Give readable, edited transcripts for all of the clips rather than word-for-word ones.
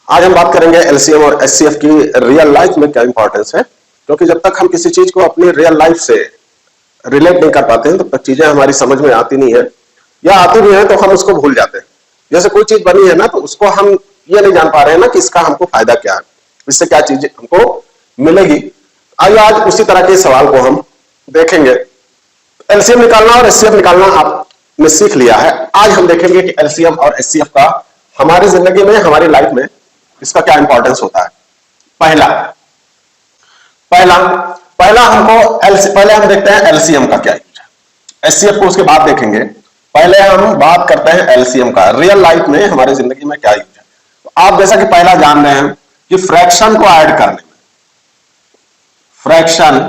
आज हम बात करेंगे एलसीएम और एचसीएफ की रियल लाइफ में क्या इंपॉर्टेंस है, क्योंकि जब तक हम किसी चीज को अपनी रियल लाइफ से रिलेट नहीं कर पाते हैं तब तक चीजें हमारी समझ में आती नहीं है, या आती भी है तो हम उसको भूल जाते हैं। जैसे कोई चीज बनी है ना, तो उसको हम ये नहीं जान पा रहे हैं ना कि इसका हमको फायदा क्या है, इससे क्या चीज हमको मिलेगी। आइए आज उसी तरह के सवाल को हम देखेंगे। एलसीएम निकालना और एचसीएफ निकालना आपने सीख लिया है। आज हम देखेंगे कि एलसीएम और एचसीएफ का हमारी जिंदगी में, हमारी लाइफ में इसका क्या इंपॉर्टेंस होता है। पहला पहला पहला हमको पहले हम देखते हैं एलसीएम का क्या यूज है, एचसीएफ को उसके बाद देखेंगे। पहले हम बात करते हैं एलसीएम का, रियल लाइफ में हमारी जिंदगी में क्या यूज है। तो आप जैसा कि पहला जान रहे हैं कि फ्रैक्शन को ऐड करने में, फ्रैक्शन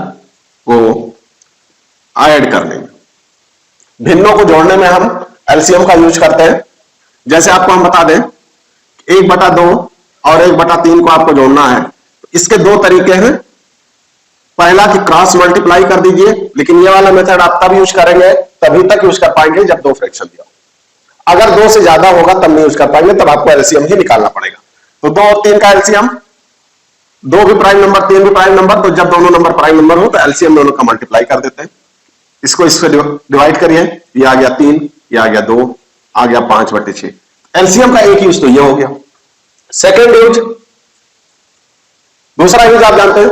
को ऐड करने में, भिन्नों को जोड़ने में हम एलसीएम का यूज करते हैं। जैसे आपको हम बता दें 1/2 और 1/3 को आपको जोड़ना है, तो इसके दो तरीके हैं। पहला कि क्रॉस मल्टीप्लाई कर दीजिए, लेकिन ये वाला मेथड आप तब यूज करेंगे, तभी तक यूज कर पाएंगे जब 2 फ्रैक्शन दिया हो। अगर 2 से ज्यादा होगा तब नहीं यूज कर पाएंगे, तब आपको एलसीएम ही निकालना पड़ेगा। तो 2 और 3 का एलसीएम, 2 भी प्राइम नंबर 3 भी प्राइम नंबर, तो जब दोनों नंबर प्राइम नंबर हो तो एलसीएम दोनों का मल्टीप्लाई कर देते हैं। इसको इससे डिवाइड करिए, ये आ गया 3, ये आ गया 2, आ गया 5/6। एलसीएम का एक यूज तो ये हो गया। सेकेंड यूज, दूसरा यूज आप जानते हैं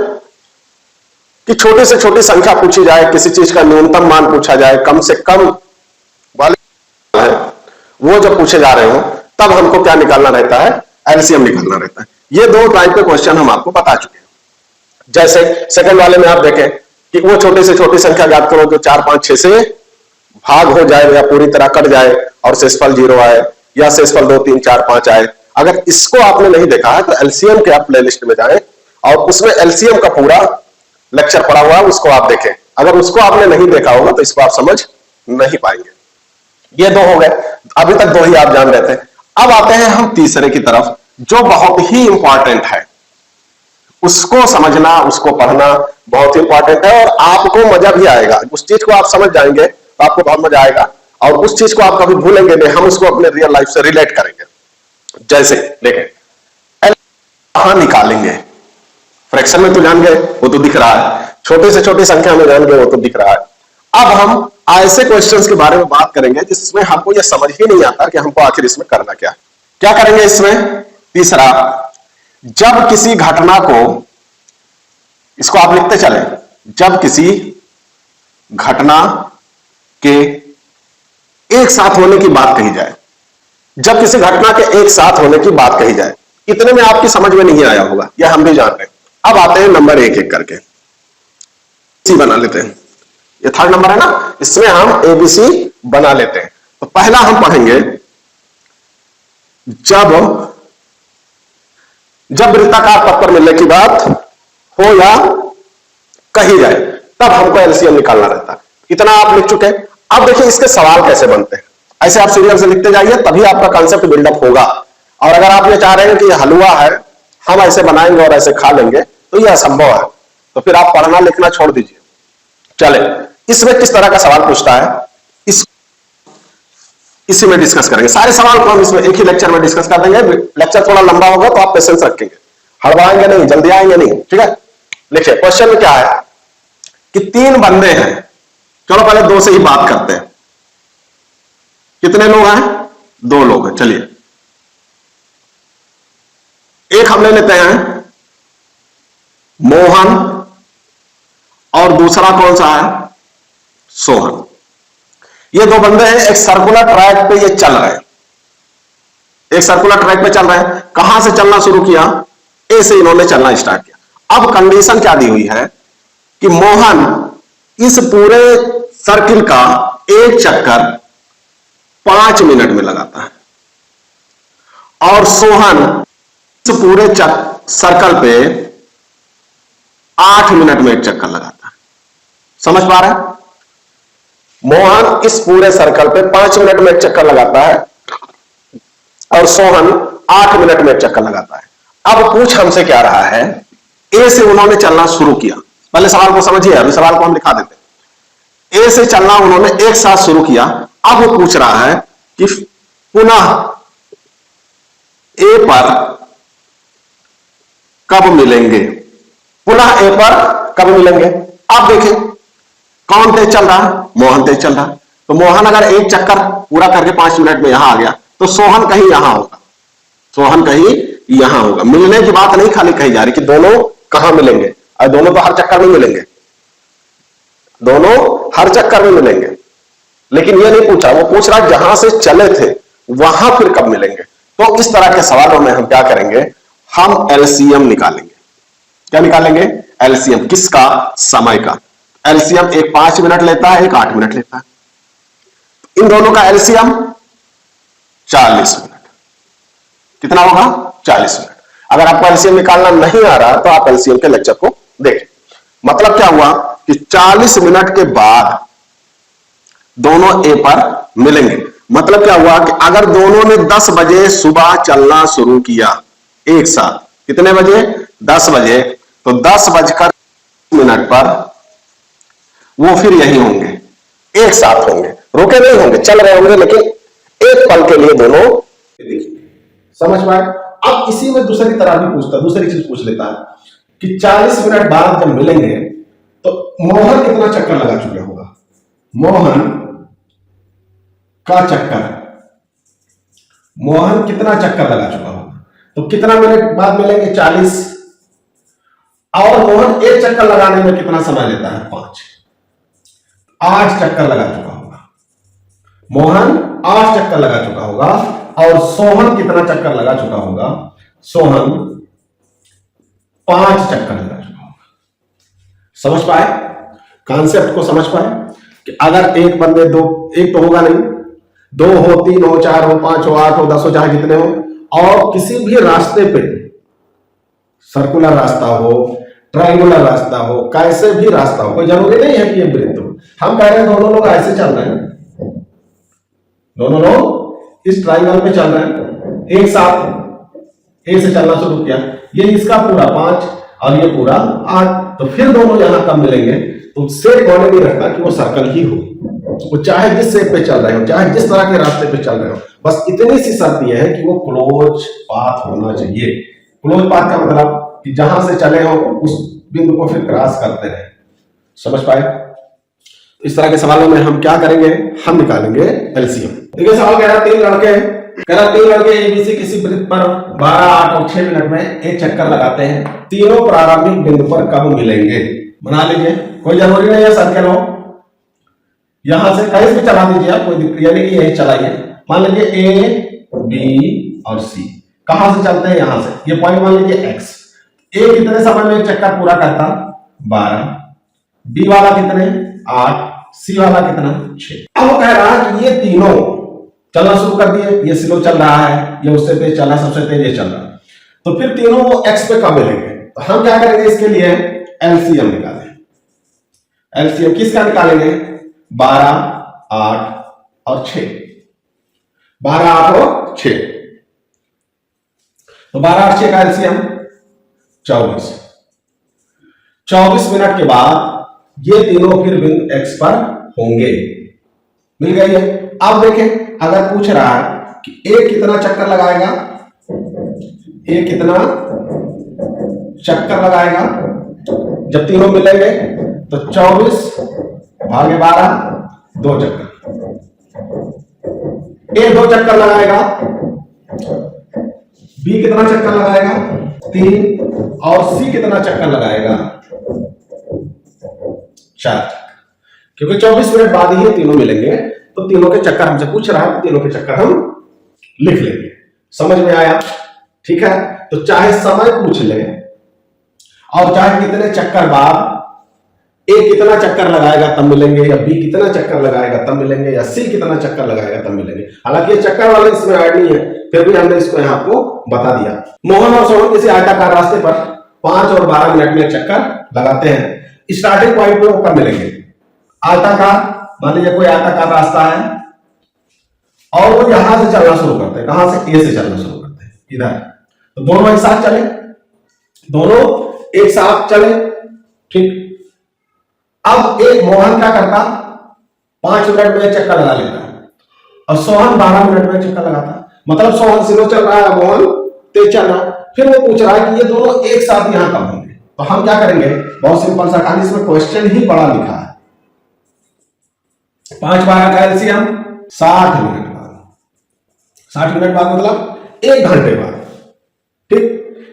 कि छोटी से छोटी संख्या पूछी जाए, किसी चीज का न्यूनतम मान पूछा जाए, कम से कम वाले है वो जब पूछे जा रहे हो तब हमको क्या निकालना रहता है, एलसीएम निकालना रहता है। ये 2 टाइप के क्वेश्चन हम आपको बता चुके हैं। जैसे सेकंड वाले में आप देखें कि वो छोटी से छोटी संख्या याद करो जो 4, 5, 6 से भाग हो जाए या पूरी तरह कट जाए और शेषफल 0 आए, या शेषफल 2, 3, 4, 5 आए। अगर इसको आपने नहीं देखा है तो एलसीएम के आप प्लेलिस्ट में जाएं और उसमें एलसीएम का पूरा लेक्चर पड़ा हुआ है, उसको आप देखें। अगर उसको आपने नहीं देखा होगा तो इसको आप समझ नहीं पाएंगे। ये 2 हो गए, अभी तक 2 ही आप जान रहे थे। अब आते हैं हम तीसरे की तरफ, जो बहुत ही इंपॉर्टेंट है। उसको समझना, उसको पढ़ना बहुत इंपॉर्टेंट है, और आपको मजा भी आएगा। उस चीज को आप समझ जाएंगे तो आपको बहुत मजा आएगा, और उस चीज को आप कभी भूलेंगे नहीं। हम उसको अपने रियल लाइफ से रिलेट करेंगे। जैसे देखें, कहां निकालेंगे, फ्रैक्शन में तो जान गए, वो तो दिख रहा है। छोटी से छोटी संख्या में जान गए, वो तो दिख रहा है। अब हम ऐसे क्वेश्चंस के बारे में बात करेंगे जिसमें हमको ये समझ ही नहीं आता कि हमको आखिर इसमें करना क्या है। क्या करेंगे इसमें? तीसरा, जब किसी घटना को, इसको आप लिखते चले, जब किसी घटना के एक साथ होने की बात कही जाए, जब किसी घटना के एक साथ होने की बात कही जाए, इतने में आपकी समझ में नहीं आया होगा, यह हम भी जान रहे हैं। अब आते हैं नंबर एक एक करके, सी बना लेते हैं। ये 3rd नंबर है ना, इसमें हम एबीसी बना लेते हैं। तो पहला हम पढ़ेंगे, जब वृत्ताकार पथ पर मिलने की बात हो या कही जाए तब हमको एलसीएम निकालना रहता है। इतना आप लिख चुके हैं। अब देखिए इसके सवाल कैसे बनते हैं। ऐसे आप सीरियल से लिखते जाइए, तभी आपका कॉन्सेप्ट बिल्डअप होगा। और अगर आप ये चाह रहे हैं कि हलवा है, हम ऐसे बनाएंगे और ऐसे खा लेंगे, तो यह असंभव है। तो फिर आप पढ़ना लिखना छोड़ दीजिए। चले, इसमें किस तरह का सवाल पूछता है, इसी में डिस्कस करेंगे। सारे सवाल को हम इसमें एक ही लेक्चर में डिस्कस कर देंगे। लेक्चर थोड़ा लंबा होगा तो आप पेशेंस रखेंगे, हड़बड़ाएंगे नहीं, जल्दी आएंगे नहीं, ठीक है। देखिए क्वेश्चन में क्या है कि 3 बंदे हैं। चलो पहले 2 से ही बात करते हैं। कितने लोग हैं? 2 लोग हैं। चलिए, एक हम ले लेते हैं मोहन, और दूसरा कौन सा है? सोहन। ये 2 बंदे हैं, एक सर्कुलर ट्रैक पे ये चल रहे हैं, एक सर्कुलर ट्रैक पे चल रहे हैं। कहां से चलना शुरू किया? ए से इन्होंने चलना स्टार्ट किया। अब कंडीशन क्या दी हुई है कि मोहन इस पूरे सर्किल का एक चक्कर 5 मिनट में लगाता है, और सोहन इस पूरे सर्कल पे 8 मिनट में एक चक्कर लगाता है। समझ पा रहे हैं? मोहन इस पूरे सर्कल पे 5 मिनट में एक चक्कर लगाता है, और सोहन 8 मिनट में एक चक्कर लगाता है। अब पूछ हमसे क्या रहा है, ए से उन्होंने चलना शुरू किया। पहले सवाल को समझिए, अभी सवाल को हम लिखा देते हैं। ए से चलना उन्होंने एक साथ शुरू किया। अब वो पूछ रहा है कि पुनः ए पर कब मिलेंगे, पुनः ए पर कब मिलेंगे। आप देखें कौन तेज चल रहा है, मोहन तेज चल रहा है। तो मोहन अगर एक चक्कर पूरा करके 5 मिनट में यहां आ गया तो सोहन कहीं यहां होगा, सोहन कहीं यहां होगा। मिलने की बात नहीं खाली कही जा रही कि दोनों कहां मिलेंगे, और दोनों तो हर चक्कर में मिलेंगे, दोनों हर चक्कर में मिलेंगे, लेकिन ये नहीं पूछा, वो पूछ रहा जहां से चले थे वहां फिर कब मिलेंगे। तो इस तरह के सवालों में हम क्या करेंगे, हम एलसीएम निकालेंगे। क्या निकालेंगे, एलसीएम। किसका, समय का। एलसीएम एक 5 मिनट लेता है, एक 8 मिनट लेता है। इन दोनों का एलसीएम 40 मिनट। कितना होगा, 40 मिनट। अगर आपको एलसीएम निकालना नहीं आ रहा तो आप एलसीएम के लेक्चर को देखें। मतलब क्या हुआ कि 40 मिनट के बाद दोनों ए पर मिलेंगे। मतलब क्या हुआ कि अगर दोनों ने 10 बजे सुबह चलना शुरू किया एक साथ, कितने बजे, 10 बजे, तो 10:10 पर वो फिर यही होंगे, एक साथ होंगे, रुके नहीं होंगे, चल रहे होंगे, लेकिन एक पल के लिए दोनों। समझ पाए। अब इसी में दूसरी तरह भी पूछता, दूसरी चीज पूछ लेता है कि 40 मिनट बाद जब मिलेंगे तो मोहन कितना चक्कर लगा चुके होगा, मोहन का चक्कर, मोहन कितना चक्कर लगा चुका होगा। तो कितना मिनट बाद मिलेंगे, 40, और मोहन एक चक्कर लगाने में कितना समय लेता है, 5, 8 चक्कर लगा चुका होगा। मोहन 8 चक्कर लगा चुका होगा। और सोहन कितना चक्कर लगा चुका होगा, सोहन 5 चक्कर लगा चुका होगा। समझ पाए, कॉन्सेप्ट को समझ पाए कि अगर एक बंदे दो, एक तो होगा नहीं, 2 हो, 3 हो, 4 हो, 5 हो, 8 हो, 10 हो, चाहे जितने हो, और किसी भी रास्ते पे, सर्कुलर रास्ता हो, ट्रायंगुलर रास्ता हो, कैसे भी रास्ता हो, कोई जरूरी नहीं है कि ये वृत्त हो। हम कह रहे हैं दोनों लोग ऐसे चल रहे हैं, दोनों लोग इस ट्रायंगल पे चल रहे हैं, एक साथ ए से चलना शुरू किया, ये इसका पूरा 5 और ये पूरा 8, तो फिर दोनों यहां कब मिलेंगे। तो सेट होने नहीं रखता कि वो सर्कल ही हो, वो चाहे जिस सेट पे चल रहे हो, चाहे जिस तरह के रास्ते पे चल रहे हो, बस इतनी सी शर्त यह है कि वो क्लोज पाथ होना चाहिए। क्लोज पाथ का मतलब कि जहां से चले हो उस बिंदु को फिर क्रॉस करते रहे। समझ पाए। इस तरह के सवालों में हम क्या करेंगे, हम निकालेंगे एलसीएम। देखिए सवाल कह रहा है 3 लड़के एबीसी किसी वृत्त पर 12, 8 और 6 मिनट में एक चक्कर लगाते हैं, तीनों प्रारंभिक बिंदु पर कब मिलेंगे। बना लीजिए, कोई जरूरी नहीं है सर्कल हो, यहां से कहीं भी चला दीजिए आप, कोई दिक्कत नहीं कि यही चलाइए। मान लीजिए ए, बी और सी कहां से चलते हैं, यहां से, ये पॉइंट मान लीजिए एक्स। ए कितने समय में एक चक्कर पूरा करता, 12, बी वाला कितने, 8, सी वाला कितना, 6। अब वो कह रहा है कि ये तीनों चलना शुरू कर दिए, ये स्लो चल रहा है, ये उससे तेज चल रहा है, सबसे तेज ये चल रहा है, तो फिर तीनों वो एक्स पे कब मिलेंगे। तो हम क्या करेंगे, इसके लिए एलसीएम निकालें। एलसीएम किसका निकालेंगे, 12, 8 और 6, 12, 8 और 6, तो 12, 8, 6 का एलसीएम 24। 24 मिनट के बाद ये तीनों फिर बिंदु एक्स पर होंगे। मिल गई है। अब देखें, अगर पूछ रहा है कि ए कितना चक्कर लगाएगा, ए कितना चक्कर लगाएगा जब तीनों मिलेंगे, तो 24 भागे 12, 2 चक्कर। ए 2 चक्कर लगाएगा, बी कितना चक्कर लगाएगा, 3, और सी कितना चक्कर लगाएगा, 4 चक्कर। क्योंकि 24 मिनट बाद ही ये तीनों मिलेंगे, तो तीनों के चक्कर हमसे पूछ रहा है, तो तीनों के चक्कर हम लिख लेंगे। समझ में आया, ठीक है। तो चाहे समय पूछ ले और चाहे कितने चक्कर बाद ए कितना चक्कर लगाएगा तब मिलेंगे, या बी कितना चक्कर लगाएगा तब मिलेंगे, या सी कितना चक्कर लगाएगा तब मिलेंगे। हालांकि ये चक्कर वाले इसमें ऐड नहीं है, फिर भी हमने इसको यहां आपको बता दिया। मोहन और सोहन किसी आयताकार रास्ते पर 5 और 12 मिनट में चक्कर लगाते हैं। स्टार्टिंग पॉइंट पे वो कब मिलेंगे, आयताकार, मान लीजिए कोई आयताकार रास्ता है और वो यहां से चलना शुरू करते हैं, कहां से, ए से चलना शुरू करते हैं इधर, तो दोनों एक साथ चले, दोनों एक साथ चले, ठीक। अब एक मोहन क्या करता, 5 मिनट में चक्कर लगा लेता है, और सोहन 12 मिनट में चक्कर लगाता। मतलब सोहन स्लो चल रहा है, मोहन तेज चल रहा है, फिर वो पूछ रहा है कि ये दोनों एक साथ यहां कब होंगे। तो हम क्या करेंगे, बहुत सिंपल सा, खाली इसमें क्वेश्चन ही बड़ा लिखा है। 5 12 का एलसीएम 60 मिनट बाद, 60 मिनट बाद मतलब 1 घंटे बाद, ठीक,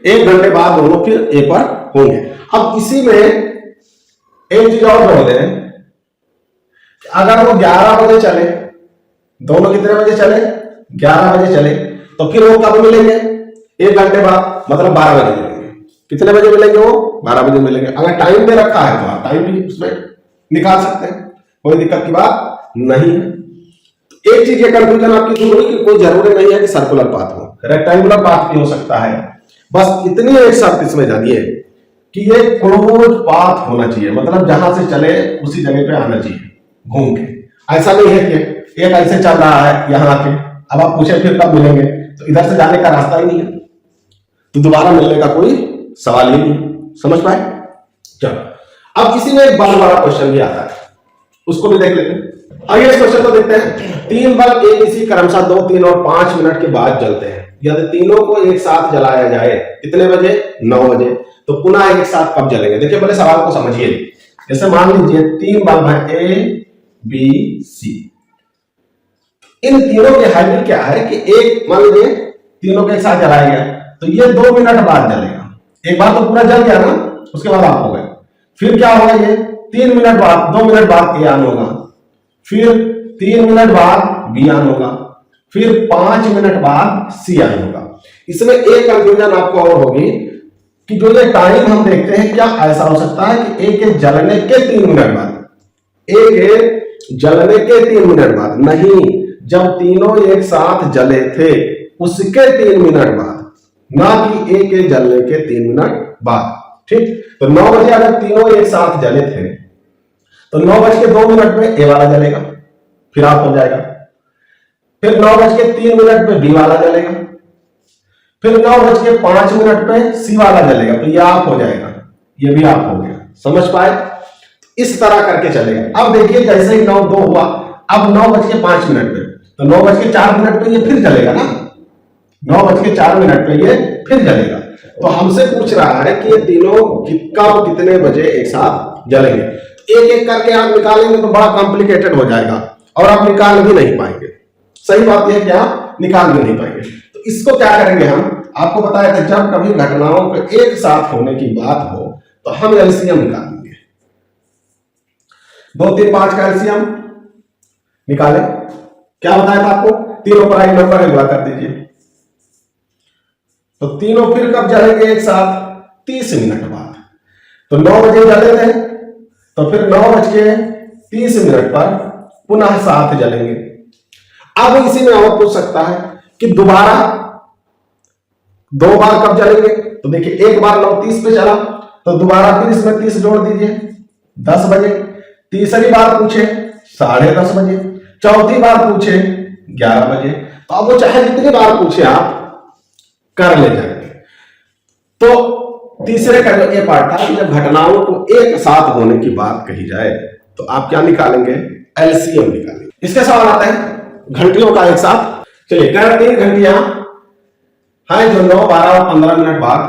1 घंटे बाद दोनों फिर ए पर होंगे। अब इसी में एक चीज और जोड़ दें, अगर वो 11 बजे चले, दोनों कितने बजे चले, 11 बजे चले, तो फिर वो कब मिलेंगे, 1 घंटे बाद, मतलब 12 बजे मिलेंगे। कितने बजे मिलेंगे वो, 12 बजे मिलेंगे। अगर टाइम दे रखा है तो आप टाइम भी उसमें निकाल सकते हैं, कोई दिक्कत की बात नहीं है। तो एक चीज ये कंफ्यूजन आपकी दूर हुई कि कोई जरूरी नहीं है कि सर्कुलर पाथ हो, रेक्टेंगुलर पाथ भी हो सकता है। बस इतनी एक शर्त इसमें जानिए कि ये क्लोज पाथ होना चाहिए, मतलब जहां से चले उसी जगह पे आना चाहिए घूम के। ऐसा नहीं है कि एक ऐसे चल रहा है यहां आके, अब आप पूछे फिर कब मिलेंगे, तो इधर से जाने का रास्ता ही नहीं है, तो दोबारा मिलने का कोई सवाल ही नहीं। समझ पाए? चलो अब इसी में एक बहुत बड़ा क्वेश्चन भी आता है, उसको भी देख लेते हैं। आइए इस क्वेश्चन को देखते हैं। 3 बल्ब एबीसी क्रमशः 2, 3 और 5 मिनट के बाद जलते हैं। यदि तीनों को एक साथ जलाया जाए, कितने बजे, 9 बजे, तो पुनः एक साथ कब जलेंगे। देखिए पहले सवाल को समझिए। जैसे मान लीजिए 3 बल्ब है ए बी सी, इन तीनों की हाइट क्या है कि एक, मान लीजिए तीनों के एक साथ जलाया गया तो ये 2 मिनट बाद जलेगा। एक बार तो पूरा जल गया ना, उसके बाद आप हो गए, फिर क्या होगा, ये 3 मिनट बाद, 2 मिनट बाद ए ऑन होगा, फिर 3 मिनट बाद बी ऑन होगा, फिर 5 मिनट बाद सी ऑन होगा। इसमें एक कंफ्यूजन आपको और होगी कि जो ये टाइम हम देखते हैं, क्या ऐसा हो सकता है कि ए के जलने के 3 मिनट बाद, ए के जलने के 3 मिनट बाद, नहीं, जब तीनों एक साथ जले थे उसके 3 मिनट बाद, ना कि ए के जलने के 3 मिनट बाद। ठीक, तो 9 बजे अगर तीनों एक साथ जले थे तो 9:02 पे ए वाला जलेगा, फिर ऑफ हो जाएगा, फिर 9:03 पे बी वाला जलेगा, फिर 9:05 पे सी वाला जलेगा, तो ये ऑफ हो जाएगा, ये भी ऑफ हो गया। समझ पाए? इस तरह करके चलेगा। अब देखिए जैसे ही 9:02 हुआ, अब 9:05 पे, तो 9:04 पे ये फिर जलेगा ना, 9:04 पे ये फिर जलेगा। तो हमसे पूछ रहा है कि ये तीनों कब कितने बजे एक साथ जलेंगे। एक एक करके आप निकालेंगे तो बड़ा कॉम्प्लिकेटेड हो जाएगा और आप निकाल भी नहीं पाएंगे। सही बात यह है कि आप निकाल भी नहीं पाएंगे। तो इसको क्या करेंगे, हम आपको बताया था जब कभी घटनाओं के एक साथ होने की बात हो तो हम एलसीएम निकालेंगे। 2 3 5 का एलसीएम निकाले। क्या बताया था आपको, तीनों प्राइम नंबर है, गुणा कर दीजिए। तो तीनों फिर कब जलेंगे एक साथ, 30 मिनट बाद। तो 9 बजे जले थे तो फिर 9:30 पर पुनः साथ जलेंगे। अब इसी में और पूछ सकता है कि दोबारा 2 बार कब जलेंगे। तो देखिए एक बार 9:30 पे चला तो दोबारा फिर इसमें 30 जोड़ दीजिए, 10 बजे। तीसरी बार पूछे 10:30 बजे, चौथी बार पूछे 11 बजे। तो अब वो चाहे जितनी बार पूछे आप कर ले जाएंगे। तो तीसरे का जो ये पार्ट था, जब घटनाओं को एक साथ होने की बात कही जाए तो आप क्या निकालेंगे, एलसीएम निकालेंगे। इसके सवाल आता है घंटियों का एक साथ। चलिए, कह 3 घंटियां हैं जो 9 12 और 15 मिनट बाद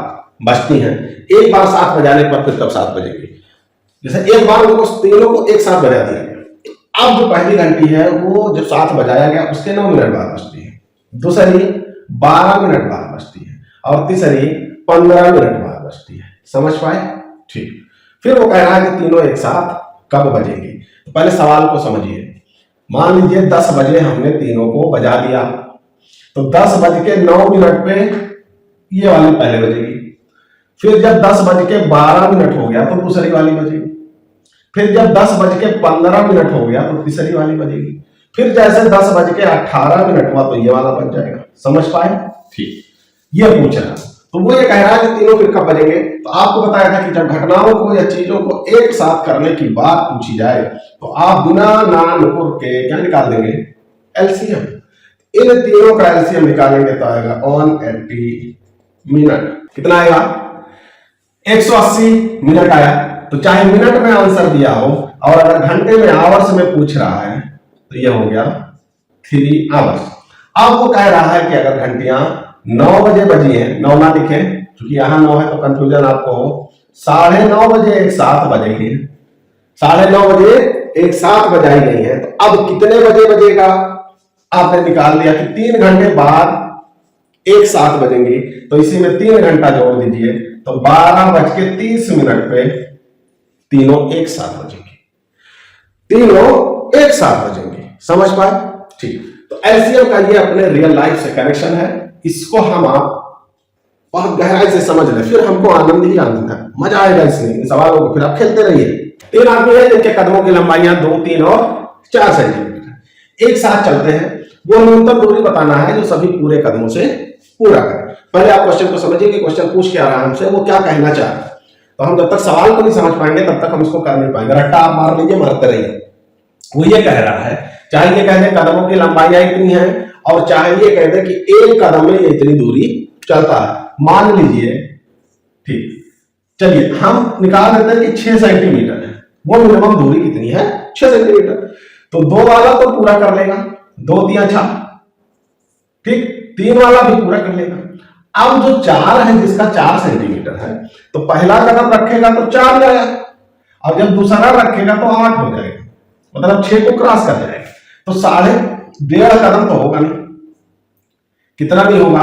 बजती हैं। एक बार 7 बजाने पर फिर कब 7 बजेगी। जैसे एक बार उनको तीनों को एक साथ बजा दिया गया, अब जो पहली घंटी है वो जब 7 बजाया गया उसके 9 मिनट बाद बजती है, दूसरी 12 मिनट बाद बजती है और तीसरी 15 मिनट बाद बजती है। समझ पाए? ठीक। फिर वो कह रहा है कि तीनों एक साथ कब बजेंगी। तो पहले सवाल को समझिए। मान लीजिए 10 बजे हमने तीनों को बजा दिया, तो 10:09 पे ये वाली पहले बजेगी। फिर जब 10:12 हो गया तो दूसरी वाली बजेगी। फिर जब 10:15 हो गया तो तीसरी वाली बजेगी। फिर जैसे 10:18 हुआ तो ये वाला बज जाएगा। समझ पाए? ठीक। ये पूछ रहा, तो वो ये कह रहा है कि तीनों फिर कब बजेंगे। तो आपको बताया था कि जब घटनाओं को या चीजों को एक साथ करने की बात पूछी जाए तो आप बिना ना नुकुर के क्या निकाल देंगे, एलसीएम। इन तीनों का एलसीएम निकालेंगे तो आएगा 180 मिनट। कितना आएगा, 180 मिनट आया। तो चाहे मिनट में आंसर दिया हो और अगर घंटे में आवर्स में पूछ रहा है तो यह हो गया 3 आवर्स। अब वो कह रहा है कि अगर घंटियां 9 बजे बजी है, 9 ना लिखे क्योंकि यहाँ 9 है तो कंफ्यूजन आपको हो। 9:30 बजे एक साथ बजेगी, 9:30 बजे एक साथ बजाई गई है, तो अब कितने बजे बजेगा आपने निकाल लिया कि 3 घंटे बाद एक साथ बजेंगी, तो इसी में 3 घंटा जोड़ दीजिए, तो 12:30 पे तीनों एक साथ बजेंगे, तीनों एक साथ बजेंगे। समझ पाए? ठीक। तो एलसीएम का ये अपने रियल लाइफ से कनेक्शन है, इसको हम आप बहुत गहराई से समझ ले, फिर हमको आनंद ही आनंद है, मजा आएगा इसमें, इन सवालों को फिर आप खेलते रहिए। 3 आदमी है जिनके कदमों की लंबाइयां 2, 3 और 4 सेंटीमीटर एक साथ चलते हैं, वो न्यूनतम दूरी बताना है जो सभी पूरे कदमों से पूरा करें। पहले आप क्वेश्चन को समझिए कि क्वेश्चन पूछ क्या रहा है हमसे, वो क्या कहना चाह रहा है। तो हम जब तक सवाल को नहीं समझ पाएंगे तब तक हम इसको कर नहीं पाएंगे। रट्टा आप मार लीजिए, मारते रहिए। वो ये कह रहा है, चाहे ये कह दे कदमों की लंबाइयां इतनी है, और चाहे ये कह दे कि एक कदम में ये इतनी दूरी चलता है, मान लीजिए। ठीक, चलिए हम निकाल देते हैं कि 6 सेंटीमीटर है, वो मिनिमम दूरी कितनी है, 6 सेंटीमीटर। तो 2 वाला तो पूरा कर लेगा, 2 दिया 6, ठीक, 3 वाला भी पूरा कर लेगा। अब जो 4 है, जिसका 4 सेंटीमीटर है, तो पहला कदम रखेगा तो 4 जाएगा, और जब दूसरा रखेगा तो 8 हो जाएगा, मतलब 6 को क्रॉस कर जाएगा। तो 1.5 कदम तो होगा नहीं, कितना नहीं होगा,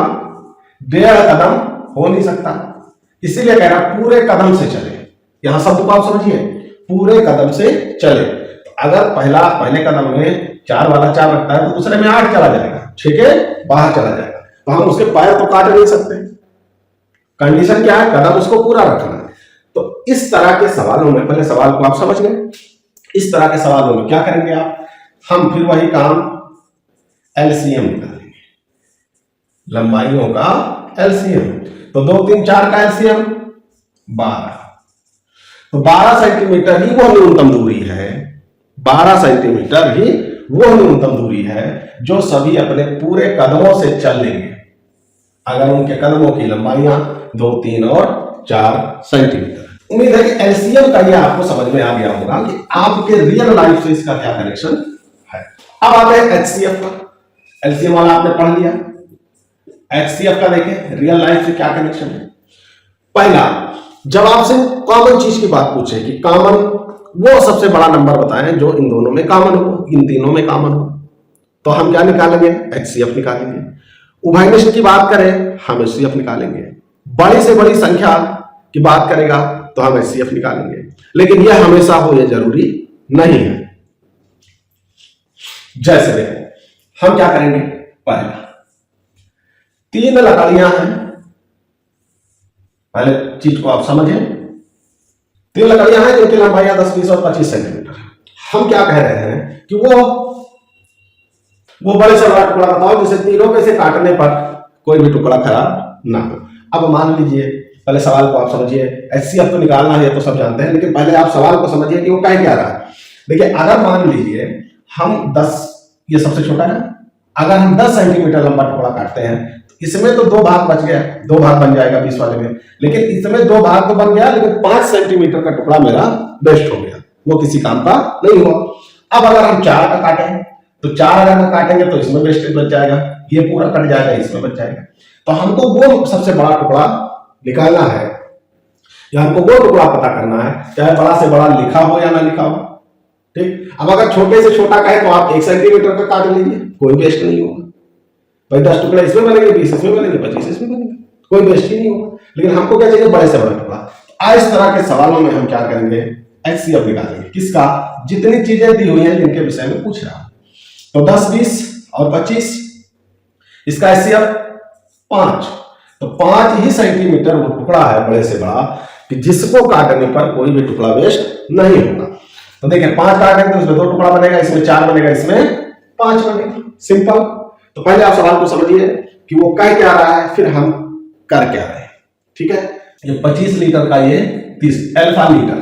1.5 कदम हो नहीं सकता, इसीलिए कह रहा पूरे कदम से चले। यहां शब्द को आप समझिए, पूरे कदम से चले। तो अगर पहले कदम में 4 वाला 4 रखता है तो दूसरे में 8 चला जाएगा, 6 के बाहर चला जाएगा, तो हम उसके पैर तो काट नहीं सकते। कंडीशन क्या है, कदम उसको पूरा रखना है। तो इस तरह के सवालों में, पहले सवाल को आप समझ गए, इस तरह के सवालों में क्या करेंगे आप, हम फिर वही काम एलसीएम निकालेंगे, लंबाइयों का एलसीएम। तो 2, 3, 4 का एलसीएम 12, तो 12 सेंटीमीटर ही वो न्यूनतम दूरी है, 12 सेंटीमीटर ही वो न्यूनतम दूरी है जो सभी अपने पूरे कदमों से चल लेंगे, अगर उनके कदमों की लंबाइयां 2, 3 और 4 सेंटीमीटर। उम्मीद है कि एलसीएम का ये आपको समझ में आ गया होगा कि आपके रियल लाइफ से इसका क्या कनेक्शन है। अब आते हैं एचसीएफ का। एलसीएम वाला आपने पढ़ लिया, एचसीएफ का देखें रियल लाइफ से क्या कनेक्शन है। पहला, जब आपसे कॉमन चीज की बात पूछे कि कॉमन वो सबसे बड़ा नंबर बताएं जो इन दोनों में कॉमन हो, इन तीनों में कॉमन हो, तो हम क्या निकालेंगे, एचसीएफ निकालेंगे। उभयनिष्ठ की बात करें, हम एचसीएफ निकालेंगे। बड़ी से बड़ी संख्या की बात करेगा तो हम एचसीएफ निकालेंगे, लेकिन यह हमेशा हो यह जरूरी नहीं है। जैसे देखें हम क्या करेंगे, पहला 3 लकड़ियां हैं, पहले चीज को आप समझें। 3 लकड़ियां हैं जिनकी लंबाइयां 10, 20 और 25 सेंटीमीटर है। हम क्या कह रहे हैं कि वो बड़े से बड़ा टुकड़ा बताओ जिसे तीनों में से काटने पर कोई भी टुकड़ा खराब ना हो। अब मान लीजिए, पहले सवाल को आप समझिए, एचसीएफ तो निकालना है तो सब जानते हैं, लेकिन पहले आप सवाल को समझिए कि वो कह क्या रहा है। देखिए, अगर मान लीजिए हम 10, ये सबसे छोटा है, अगर हम 10 सेंटीमीटर लंबा टुकड़ा काटते हैं तो इसमें तो 2 भाग बच गया, 2 भाग बन जाएगा 20 वाले में, लेकिन इसमें 2 भाग तो बन गया, लेकिन 5 सेंटीमीटर का टुकड़ा मेरा वेस्ट हो गया, वो किसी काम का नहीं हुआ। अब अगर हम 4 का काटें तो 4 अगर हम काटेंगे तो इसमें वेस्टेज बच जाएगा, ये पूरा कट जाएगा, इसमें बच जाएगा। तो हमको वो सबसे बड़ा टुकड़ा निकालना है, या हमको वो टुकड़ा पता करना है, चाहे बड़ा से बड़ा लिखा हो या ना लिखा हो। ठीक, अब अगर छोटे से छोटा कहे तो आप 1 सेंटीमीटर का काट लीजिए, कोई वेस्ट नहीं होगा। भाई 10 टुकड़े इसमें बनेंगे, 20 इसमें बनेंगे, 25 इसमें बनेंगे, कोई वेस्ट ही नहीं होगा। लेकिन हमको क्या चाहिए, बड़े से बड़ा टुकड़ा। इस तरह के सवालों में हम क्या करेंगे, एचसीएफ निकालेंगे। किसका, जितनी चीजें दी हुई हैं जिनके विषय में पूछ रहा है। तो 10, 20 और 25, इसका एचसीएफ 5, तो 5 ही सेंटीमीटर वो टुकड़ा है बड़े से बड़ा कि जिसको काटने पर कोई भी टुकड़ा वेस्ट नहीं होगा। तो देखिए 5 काटेंगे तो इसमें 2 टुकड़ा बनेगा, इसमें 4 बनेगा, इसमें 5 बनेगा, सिंपल। तो पहले आप सवाल को समझिए कि वो कह क्या रहा है, फिर हम कर क्या रहे हैं। ठीक है, ये 25 लीटर का, ये 30 अल्फा लीटर,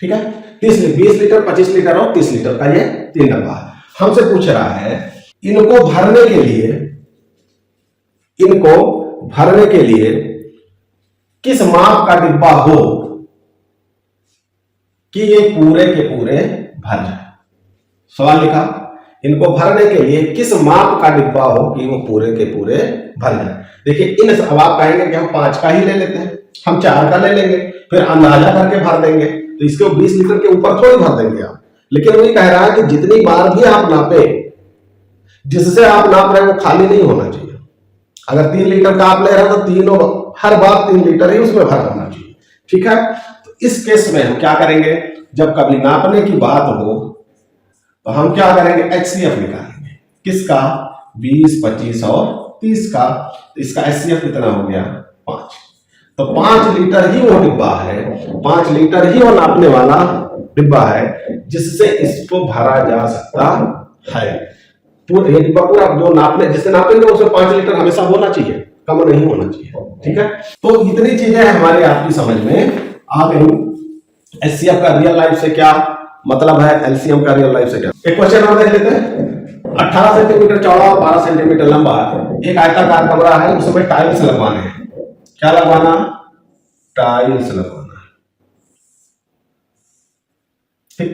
ठीक है, 20 लीटर, 25 लीटर और 30 लीटर का ये 3 डब्बा है। हमसे पूछ रहा है इनको भरने के लिए किस माप का डिब्बा हो कि ये पूरे के पूरे भर जाए। सवाल लिखा, इनको भरने के लिए किस माप का डिब्बा हो कि वो पूरे के पूरे भर जाए। देखिए, अब आप कहेंगे कि हम 5 का ही ले लेते हैं, हम 4 का ले लेंगे, फिर अंदाजा करके भर देंगे, तो इसको 20 लीटर के ऊपर थोड़ी भर देंगे आप। लेकिन वही कह रहा है कि जितनी बार भी आप नापे, जिससे आप नाप रहे हैं वो खाली नहीं होना चाहिए। अगर 3 लीटर का आप ले रहे हैं तो तीनों हर बार 3 लीटर ही उसमें भरा होना चाहिए। ठीक है, तो इस केस में हम क्या करेंगे, जब कभी नापने की बात हो तो हम क्या करेंगे, HCF निकालेंगे। किसका, 20, 25 और 30 का। इसका HCF कितना हो गया, 5। तो 5 लीटर ही वो डिब्बा है, 5 लीटर ही वो नापने वाला डिब्बा है जिससे इसको भरा जा सकता है। ये डिब्बा पूरा जो नापने जिससे नापेंगे उसमें 5 लीटर हमेशा होना चाहिए, कम नहीं होना चाहिए। ठीक है, तो इतनी चीजें हमारी आपकी समझ में आ गई। HCF का रियल लाइफ से क्या मतलब है, LCM का रियल लाइफ से क्या। एक क्वेश्चन और देख लेते हैं। 18 सेंटीमीटर चौड़ा और 12 सेंटीमीटर लंबा एक आयताकार कमरा है, उसमें टाइल्स लगवाने हैं। क्या लगवाना, टाइल्स लगवाना। ठीक,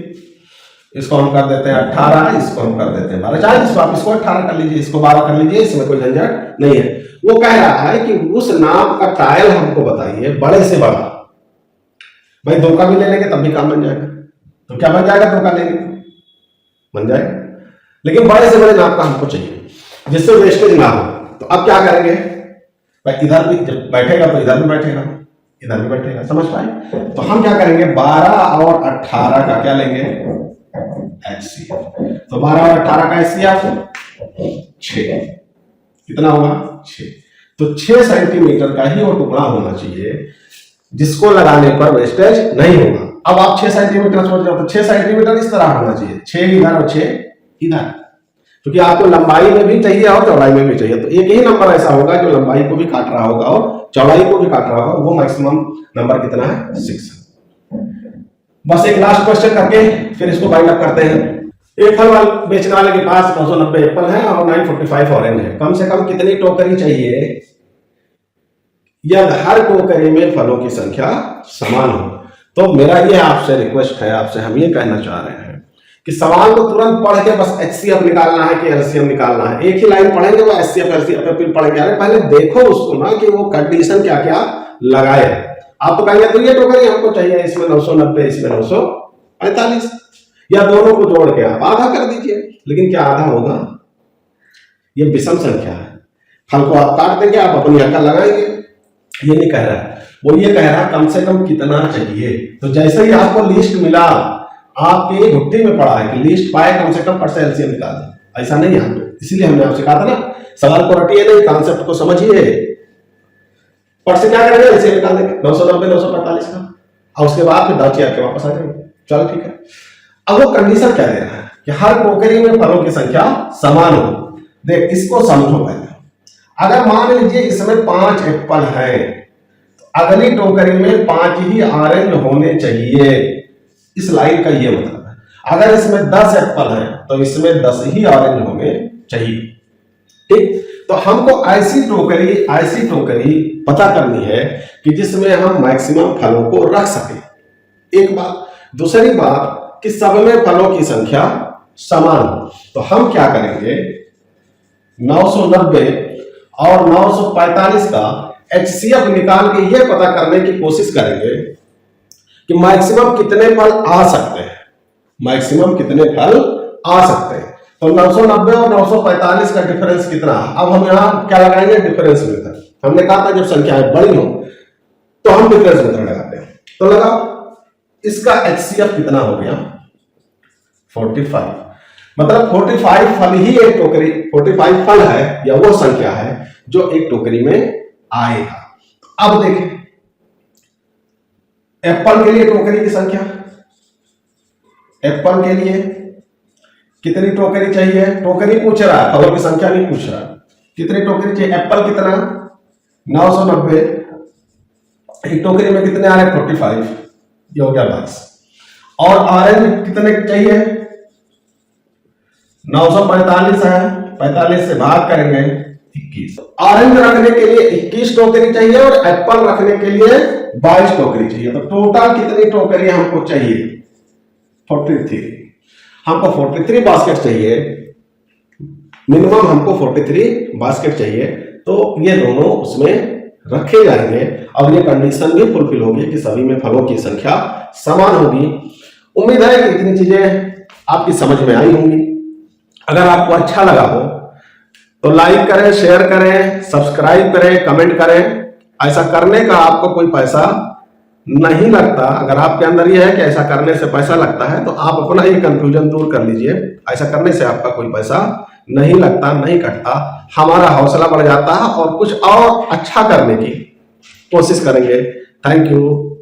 इसको हम कर देते हैं 18, इसको हम कर देते हैं 12। चाहे इसको आप इसको 18 कर लीजिए, इसको 12 कर लीजिए, इसमें कोई झंझट नहीं है। वो कह रहा है कि उस नाप का टाइल हमको बताइए बड़े से बड़ा। भाई 2 का भी ले लेंगे तब भी काम बन जाएगा। तो क्या बन जाएगा, 2 का लेंगे बन जाएगा, लेकिन बड़े से बड़े नाप का हमको चाहिए जिससे वेस्टेज ना हो। तो अब क्या करेंगे, भाई इधर भी जब बैठेगा तो इधर भी बैठेगा, इधर भी बैठेगा, समझ पाए। तो हम क्या करेंगे, 12 और 18 का क्या लेंगे, HCF। तो 12 और 18 का HCF 6, कितना होगा, 6। तो 6 सेंटीमीटर का ही वो टुकड़ा होना चाहिए जिसको लगाने पर वेस्टेज नहीं होगा। अब आप 6 सेंटीमीटर सोच रहे हो तो 6 सेंटीमीटर इस तरह होना चाहिए, 6 इधर और 6 इधर, क्योंकि आपको लंबाई में भी चाहिए और चौड़ाई में भी चाहिए। तो एक ही नंबर ऐसा होगा जो लंबाई को भी काट रहा होगा और चौड़ाई को भी काट रहा होगा, वो मैक्सिमम नंबर कितना है, 6। बस एक लास्ट क्वेश्चन करके फिर इसको बाइंड अप करते हैं। एक फल बेचने वाले के पास 990 एप्पल है और 945 ऑरेंज है। कम से कम कितनी टोकरी चाहिए यदि हर टोकरी में फलों की संख्या समान हो। तो मेरा ये आपसे रिक्वेस्ट है, आपसे हम ये कहना चाह रहे हैं कि सवाल को तुरंत पढ़ के बस HCF निकालना है कि LCM निकालना है। एक ही लाइन पढ़ेंगे वो HCF LCM फिर पढ़ेंगे। अरे पहले देखो उसको ना कि वो कंडीशन क्या क्या लगाए। आप तो कहेंगे तो ये टोकरी हमको चाहिए, इसमें 990, इसमें 945, या दोनों को जोड़ के आप आधा कर दीजिए। लेकिन क्या आधा होगा, ये विषम संख्या है। फल को आप काट देंगे, आप अपनी अक्ल लगाएंगे, ये नहीं कह रहा है। वो ये कह रहा है कम से कम कितना चाहिए। तो जैसे ही आपको लिस्ट मिला, आपके घुट्टी में पड़ा है कि लिस्ट पाए कम से कम फट से LCM निकाल दे, ऐसा नहीं है। इसीलिए हमने आपसे कहा था ना, सवाल को रटिए नहीं, कॉन्सेप्ट को समझिए। फट से क्या करेंगे, LCM निकाल देंगे 990, 945 का, और उसके बाद फिर दाची आके वापस आ जाएंगे। चलो ठीक है। अब वो कंडीशन क्या दे रहा है कि हर टोकरी में फलों की संख्या समान हो। देख इसको समझो पहले। अगर मान लीजिए इसमें 5 एप्पल है, तो अगली टोकरी में 5 ही ऑरेंज होने चाहिए। इस लाइन का ये मतलब है। अगर इसमें 10 एप्पल है तो इसमें 10 ही ऑरेंज होने चाहिए। ठीक, तो हमको ऐसी टोकरी पता करनी है कि जिसमें हम मैक्सिमम फलों को रख सके। एक बात। दूसरी बात कि सब में फलों की संख्या समान हो। तो हम क्या करेंगे, 990 और 945 का HCF निकाल के ये पता करने की कोशिश करेंगे कि मैक्सिमम कितने फल आ सकते हैं, मैक्सिमम कितने फल आ सकते हैं। तो 990 और 945 का डिफरेंस कितना। अब हम यहां क्या लगाएंगे, डिफरेंस मेथड। हमने कहा था जब संख्याएं बड़ी हो तो हम डिफरेंस मेथड लगाते हैं। तो लगाओ, इसका HCF कितना हो गया, 45। मतलब 45 फल ही एक टोकरी, 45 फल है या वो संख्या है जो एक टोकरी में आएगा। अब देखें एप्पल के लिए टोकरी की संख्या, एप्पल के लिए कितनी टोकरी चाहिए, टोकरी पूछ रहा है, फलों की संख्या नहीं पूछ रहा। कितनी टोकरी चाहिए, एप्पल कितना 990, एक टोकरी में कितने आ रहे 45, ये हो गया 22। और ऑरेंज कितने चाहिए, 945 है, 45 से भाग करेंगे 21। ऑरेंज रखने के लिए 21 टोकरी चाहिए और एप्पल रखने के लिए 22 टोकरी चाहिए। तो टोटल कितनी टोकरी हमको चाहिए, 43। हमको 43 बास्केट चाहिए, मिनिमम हमको 43 बास्केट चाहिए। तो ये दोनों उसमें रखे जाएंगे और ये कंडीशन भी फुलफिल होगी कि सभी में फलों की संख्या समान होगी। उम्मीद है कि इतनी चीजें आपकी समझ में आई होंगी। अगर आपको अच्छा लगा हो तो लाइक करें, शेयर करें, सब्सक्राइब करें, कमेंट करें। ऐसा करने का आपको कोई पैसा नहीं लगता। अगर आपके अंदर यह है कि ऐसा करने से पैसा लगता है तो आप अपना ये कंफ्यूजन दूर कर लीजिए। ऐसा करने से आपका कोई पैसा नहीं लगता, नहीं कटता। हमारा हौसला बढ़ जाता है और कुछ और अच्छा करने की कोशिश करेंगे। Thank you.